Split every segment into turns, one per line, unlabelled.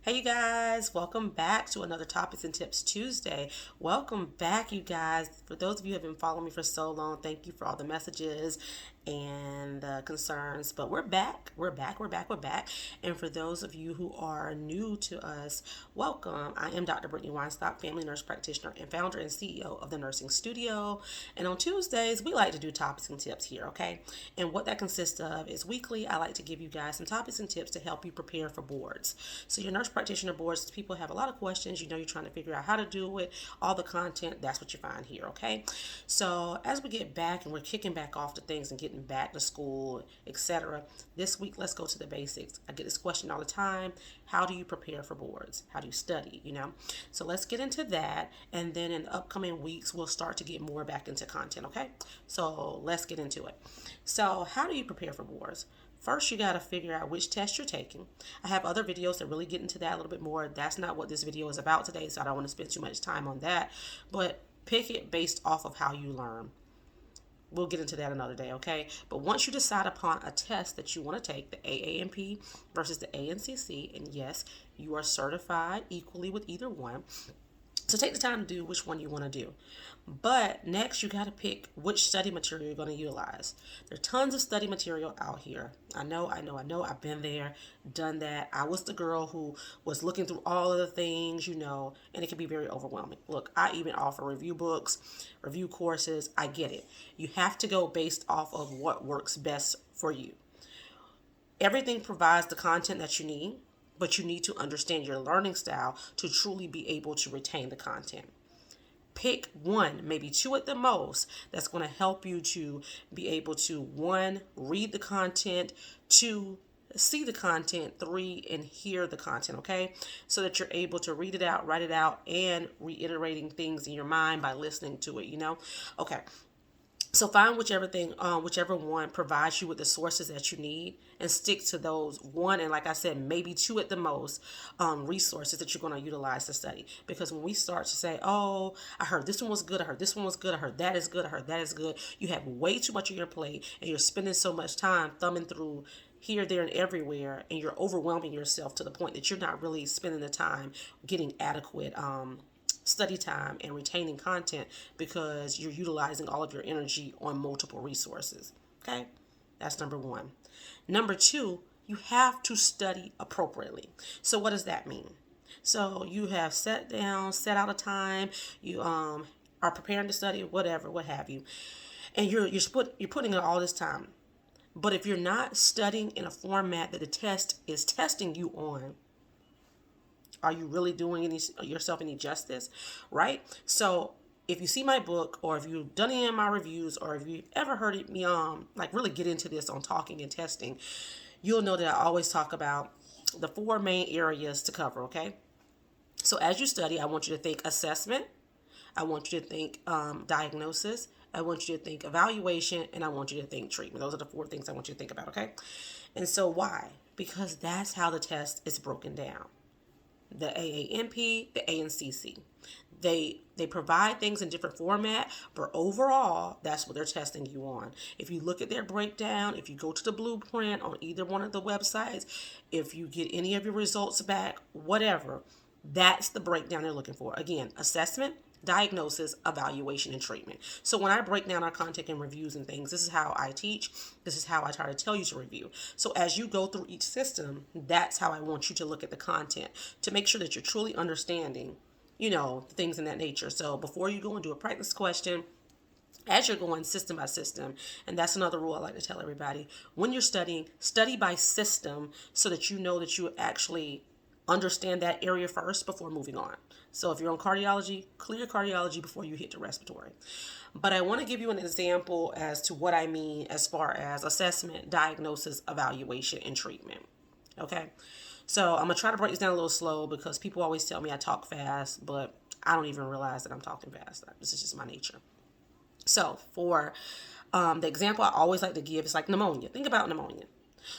Hey, you guys, welcome back to another Topics and Tips Tuesday. Welcome back, you guys. For those of you who have been following me for so long, thank you for all the messages and concerns. But we're back. We're back. And for those of you who are new to us, welcome. I am Dr. Brittany Weinstock, family nurse practitioner and founder and CEO of the Nursing Studio. And on Tuesdays, we like to do topics and tips here, okay? And what that consists of is weekly, I like to give you guys some topics and tips to help you prepare for boards. So your nurse practitioner boards, people have a lot of questions. You're trying to figure out how to do it, all the content, that's what you find here, okay? So as we get back and we're kicking back off to things and getting back to school, etc., this week, let's go to the basics. I get this question all the time. How do you prepare for boards? How do you study? So let's get into that. And then in the upcoming weeks, we'll start to get more back into content, okay? So let's get into it. So how do you prepare for boards? First, you got to figure out which test you're taking. I have other videos that really get into that a little bit more. That's not what this video is about today, so I don't want to spend too much time on that. But pick it based off of how you learn. We'll get into that another day, okay? But once you decide upon a test that you want to take, the AANP versus the ANCC, and yes, you are certified equally with either one. So take the time to do which one you want to do. But next, you got to pick which study material you're going to utilize. There are tons of study material out here. I know. I've been there, done that. I was the girl who was looking through all of the things, and it can be very overwhelming. Look, I even offer review books, review courses. I get it. You have to go based off of what works best for you. Everything provides the content that you need, but you need to understand your learning style to truly be able to retain the content. Pick one, maybe two at the most, that's going to help you to be able to, one, read the content, two, see the content, three, and hear the content, okay? So that you're able to read it out, write it out, and reiterating things in your mind by listening to it. Okay. So find whichever one provides you with the sources that you need, and stick to those one, and like I said, maybe two at the most, resources that you're going to utilize to study. Because when we start to say, oh, I heard this one was good, I heard this one was good, I heard that is good, I heard that is good, you have way too much on your plate, and you're spending so much time thumbing through here, there, and everywhere, and you're overwhelming yourself to the point that you're not really spending the time getting adequate study time and retaining content because you're utilizing all of your energy on multiple resources. Okay, that's number one. Number two, you have to study appropriately. So what does that mean? So you have set out a time, you are preparing to study, whatever, what have you, and you're putting in all this time. But if you're not studying in a format that the test is testing you on, are you really doing yourself any justice, right? So if you see my book, or if you've done any of my reviews, or if you've ever heard me really get into this on talking and testing, you'll know that I always talk about the four main areas to cover, okay? So as you study, I want you to think assessment, I want you to think diagnosis, I want you to think evaluation, and I want you to think treatment. Those are the four things I want you to think about, okay? And so why? Because that's how the test is broken down. The AANP, the ANCC. They provide things in different format, but overall, that's what they're testing you on. If you look at their breakdown, if you go to the blueprint on either one of the websites, if you get any of your results back, whatever, that's the breakdown they're looking for. Again, assessment, diagnosis, evaluation, and treatment. So when I break down our content and reviews and things, this is how I teach. This is how I try to tell you to review. So as you go through each system, that's how I want you to look at the content to make sure that you're truly understanding, things in that nature. So before you go and do a practice question, as you're going system by system, and that's another rule I like to tell everybody, when you're studying, study by system so that you know that you actually understand that area first before moving on. So if you're on cardiology, clear cardiology before you hit the respiratory. But I want to give you an example as to what I mean as far as assessment, diagnosis, evaluation, and treatment. Okay? So I'm going to try to break this down a little slow because people always tell me I talk fast, but I don't even realize that I'm talking fast. This is just my nature. So for the example I always like to give is like pneumonia. Think about pneumonia.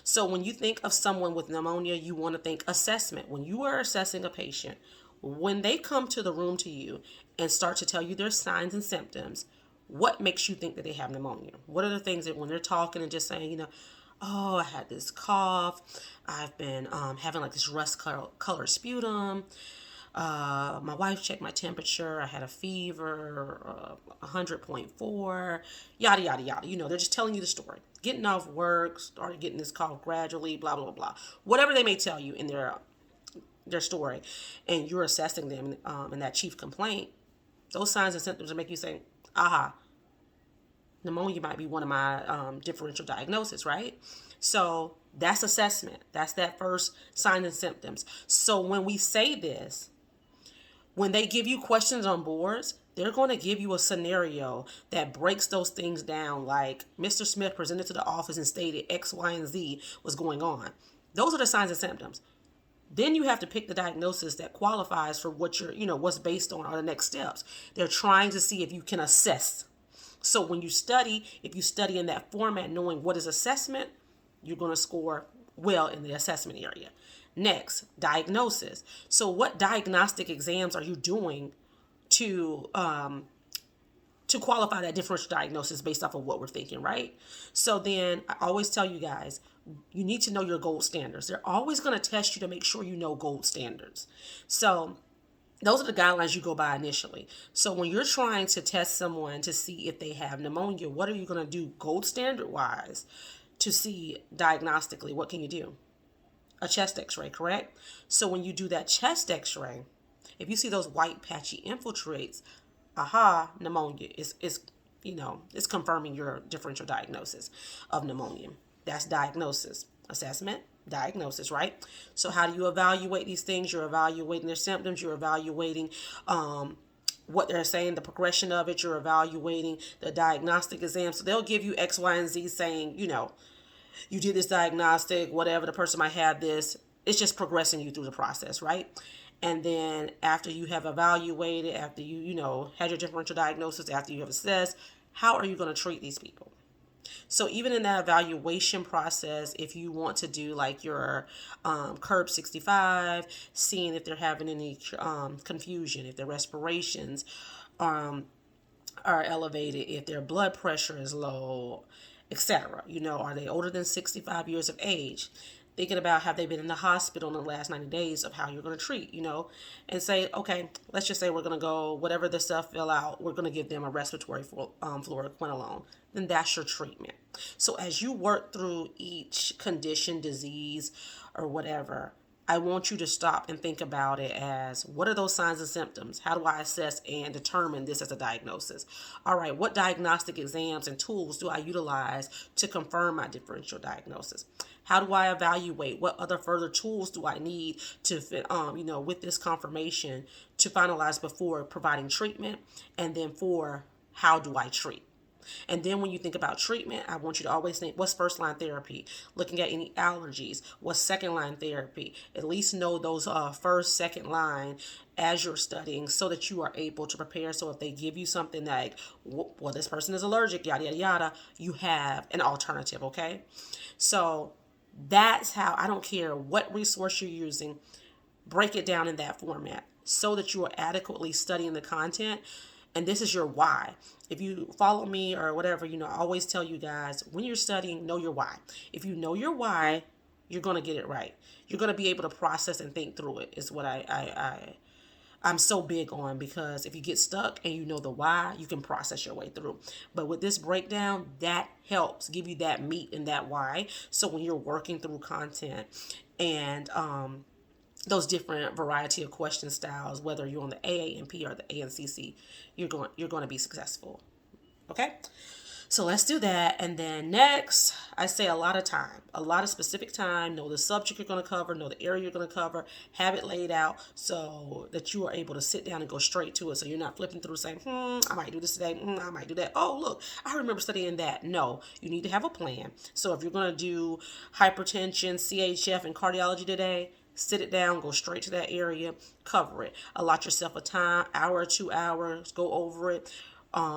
So when you think of someone with pneumonia, you want to think assessment. When you are assessing a patient, when they come to the room to you and start to tell you their signs and symptoms, what makes you think that they have pneumonia? What are the things that when they're talking and just saying, oh, I had this cough. I've been having like this rust color sputum. My wife checked my temperature. I had a fever, 100.4, yada, yada, yada. They're just telling you the story. Getting off work, started getting this cough gradually, blah, blah, blah. Whatever they may tell you in their story, and you're assessing them in that chief complaint, those signs and symptoms will make you say, aha, pneumonia might be one of my differential diagnoses, right? So that's assessment. That's that first sign and symptoms. So when we say this, when they give you questions on boards, they're going to give you a scenario that breaks those things down, like Mr. Smith presented to the office and stated X, Y, and Z was going on. Those are the signs and symptoms. Then you have to pick the diagnosis that qualifies for what what's based on are the next steps. They're trying to see if you can assess. So when you study, if you study in that format, knowing what is assessment, you're going to score well in the assessment area. Next, diagnosis. So what diagnostic exams are you doing to qualify that differential diagnosis based off of what we're thinking, right? So then I always tell you guys, you need to know your gold standards. They're always going to test you to make sure you know gold standards. So those are the guidelines you go by initially. So when you're trying to test someone to see if they have pneumonia, what are you going to do gold standard wise to see diagnostically? What can you do? A chest x-ray, correct? So when you do that chest x-ray, if you see those white patchy infiltrates, aha, pneumonia is it's confirming your differential diagnosis of pneumonia. That's diagnosis. Assessment, diagnosis, right? So how do you evaluate these things? You're evaluating their symptoms. You're evaluating what they're saying, the progression of it. You're evaluating the diagnostic exam. So they'll give you X, Y, and Z saying, you did this diagnostic, whatever, the person might have this. It's just progressing you through the process, right? And then after you have evaluated, after you had your differential diagnosis, after you have assessed, how are you going to treat these people? So even in that evaluation process, if you want to do like your curb 65, seeing if they're having any confusion, if their respirations are elevated, if their blood pressure is low, etc. Are they older than 65 years of age? Thinking about have they been in the hospital in the last 90 days of how you're going to treat, and say, okay, let's just say we're going to go, whatever the stuff fill out, we're going to give them a respiratory fluoroquinolone. Then that's your treatment. So as you work through each condition, disease, or whatever, I want you to stop and think about it as, what are those signs and symptoms? How do I assess and determine this as a diagnosis? All right, what diagnostic exams and tools do I utilize to confirm my differential diagnosis? How do I evaluate? What other further tools do I need to fit, with this confirmation to finalize before providing treatment? And then for how do I treat? And then when you think about treatment, I want you to always think, what's first line therapy? Looking at any allergies. What's second line therapy? At least know those first, second line as you're studying so that you are able to prepare. So if they give you something like, well, this person is allergic, yada, yada, yada, you have an alternative, okay? So that's how, I don't care what resource you're using, break it down in that format so that you are adequately studying the content. And this is your why. If you follow me or whatever, I always tell you guys, when you're studying, know your why. If you know your why, you're going to get it right. You're going to be able to process and think through it, is what I'm so big on, because if you get stuck and you know the why, you can process your way through. But with this breakdown, that helps give you that meat and that why. So when you're working through content and those different variety of question styles, whether you're on the AANP or the ANCC, you're going to be successful. Okay? So let's do that. And then next, I say a lot of specific time, know the subject you're going to cover, know the area you're going to cover, have it laid out so that you are able to sit down and go straight to it. So you're not flipping through saying, I might do this today. I might do that. Oh, look, I remember studying that. No, you need to have a plan. So if you're going to do hypertension, CHF, and cardiology today, sit it down, go straight to that area, cover it. Allot yourself a time, hour or 2 hours, go over it,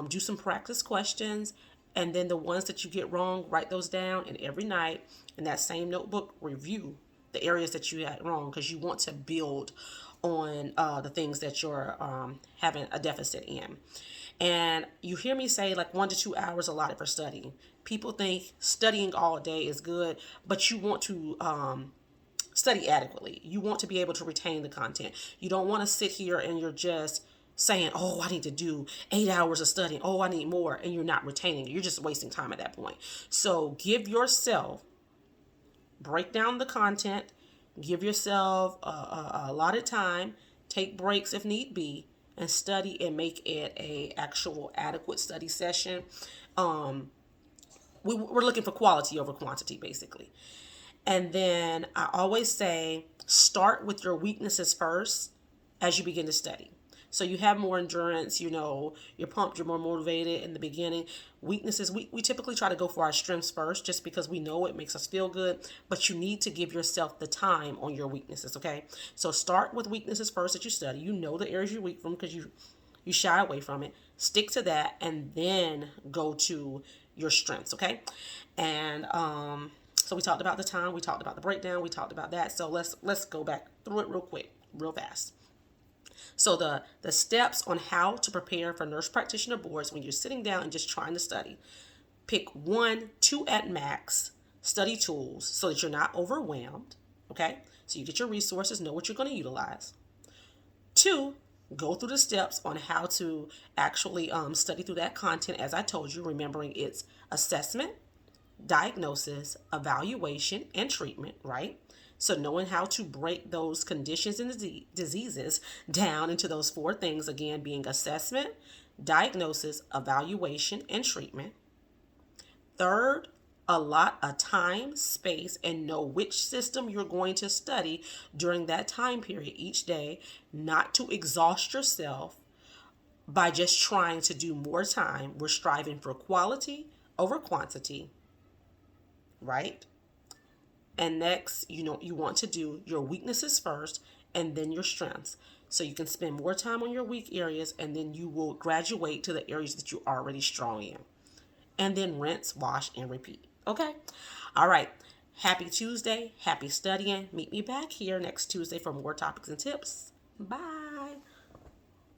do some practice questions, and then the ones that you get wrong, write those down, and every night in that same notebook, review the areas that you had wrong, because you want to build on the things that you're having a deficit in. And you hear me say like 1 to 2 hours allotted for studying. People think studying all day is good, but you want to study adequately. You want to be able to retain the content. You don't want to sit here and you're just saying, oh, I need to do 8 hours of studying. Oh, I need more. And you're not retaining it. You're just wasting time at that point. So give yourself, break down the content, give yourself a allotted time, take breaks if need be, and study and make it a actual adequate study session. We're looking for quality over quantity, basically. And then I always say, start with your weaknesses first as you begin to study. So you have more endurance, you're pumped, you're more motivated in the beginning. Weaknesses, we typically try to go for our strengths first just because we know it makes us feel good, but you need to give yourself the time on your weaknesses, okay? So start with weaknesses first that you study. You know the areas you're weak from because you shy away from it. Stick to that and then go to your strengths, okay? And so we talked about the time, we talked about the breakdown, we talked about that. So let's go back through it real quick, real fast. So the steps on how to prepare for nurse practitioner boards when you're sitting down and just trying to study. Pick 1, 2 at max study tools so that you're not overwhelmed, okay? So you get your resources, know what you're going to utilize. 2, go through the steps on how to actually study through that content, as I told you, remembering it's assessment, diagnosis, evaluation, and treatment, right? So knowing how to break those conditions and diseases down into those 4 things, again, being assessment, diagnosis, evaluation, and treatment. 3rd, allot a time, space, and know which system you're going to study during that time period each day, not to exhaust yourself by just trying to do more time. We're striving for quality over quantity, right? And next, you want to do your weaknesses first and then your strengths. So you can spend more time on your weak areas and then you will graduate to the areas that you're already strong in. And then rinse, wash, and repeat. Okay? All right. Happy Tuesday. Happy studying. Meet me back here next Tuesday for more topics and tips. Bye.